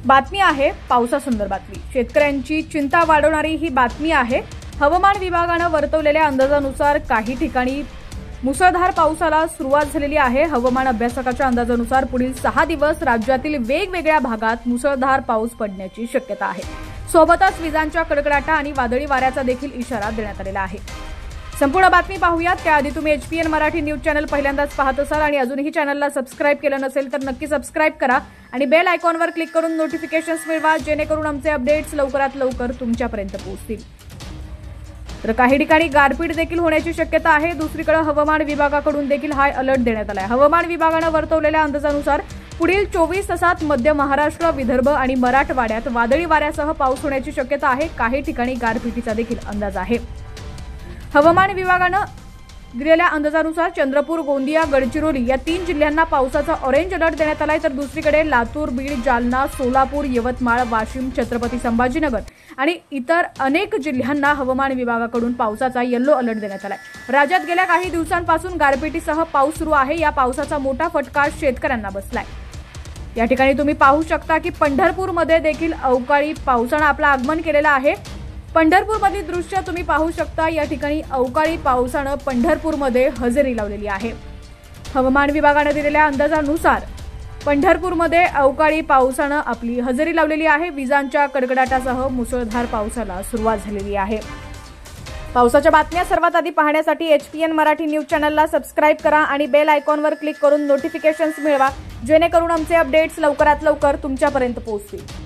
बातमी आहे पावसासंदर्भातली। शेतकऱ्यांची चिंता वाढवणारी ही बातमी आहे। हवामान विभागाने वर्तवलेल्या अंदाजानुसार काही ठिकाणी मुसळधार पावसाला सुरुवात झालेली आहे। हवामान अभ्यासकाच्या अंदाजानुसार पुढील 6 दिवस राज्यातील वेगवेगळ्या भागात मुसळधार पाऊस पडण्याची शक्यता आहे। सोबतच विजांच्या कडकडाटा आणि वादळी वाऱ्याचा देखील इशारा देण्यात आलेला आहे। संपूर्ण बातमी पाहूयात त्याआधी तुम्ही HPN मराठी न्यूज चॅनल पहिल्यांदाच पाहत असाल आणि अजूनही चॅनलला सबस्क्राइब केलं नसेल तर नक्की सबस्क्राइब करा आणि बेल आयकॉनवर क्लिक करून नोटिफिकेशन्स मिळवा, जेणेकरून आमचे अपडेट्स लवकरात लवकर तुमच्यापर्यंत पोहोचतील। तर काही ठिकाणी गारपीट देखील होण्याची शक्यता आहे। दुसरीकडे हवामान विभागाकडून देखील हाय अलर्ट देण्यात आला आहे। हवामान विभागाने वर्तवलेल्या अंदाजानुसार पुढील 24 तासात मध्य महाराष्ट्र, विदर्भ आणि मराठवाड्यात वादळी वाऱ्यासह पाऊस होण्याची शक्यता आहे। काही ठिकाणी गारपिटीचा देखील अंदाज आहे। हवामान विभागाने दिलेल्या अंदाजानुसार चंद्रपूर, गोंदिया, गडचिरोली या 3 जिल्ह्यांना पावसाचा ऑरेंज अलर्ट देण्यात आलाय, तर दुसरीकडे लातूर, बीड, जालना, सोलापूर, यवतमाळ, वाशिम, छत्रपती संभाजीनगर आणि इतर अनेक जिल्ह्यांना हवामान विभागाकडून पावसाचा येलो अलर्ट देण्यात आलाय। राज्यात गेल्या काही दिवसांपासून गारपिटीसह पाऊस सुरू आहे। या पावसाचा मोठा फटका शेतकऱ्यांना बसलाय। या ठिकाणी तुम्ही पाहू शकता की पंढरपूरमध्ये देखील अवकाळी पावसाने आपलं आगमन केलेलं आहे। पंढरपूरमधील दृश्य तुम्ही पाहू शकता। या ठिकाणी अवकाळी पावसाने पंढरपूरमध्ये हजेरी लावलेली आहे। हवामान विभागाने दिलेल्या अंदाजानुसार पंढरपूरमध्ये अवकाळी पावसाने आपली हजेरी लावलेली आहे। विजांच्या कडकडाटासह मुसळधार पावसाला सुरुवात झालेली आहे। पावसाच्या बातम्या सर्वात आधी पाहण्यासाठी HPN मराठी न्यूज चॅनलला सबस्क्राइब करा आणि बेल आयकॉनवर क्लिक करून नोटिफिकेशन्स मिळवा, जेणेकरून आमचे अपडेट्स लवकरात लवकर तुमच्यापर्यंत पोहोचतील।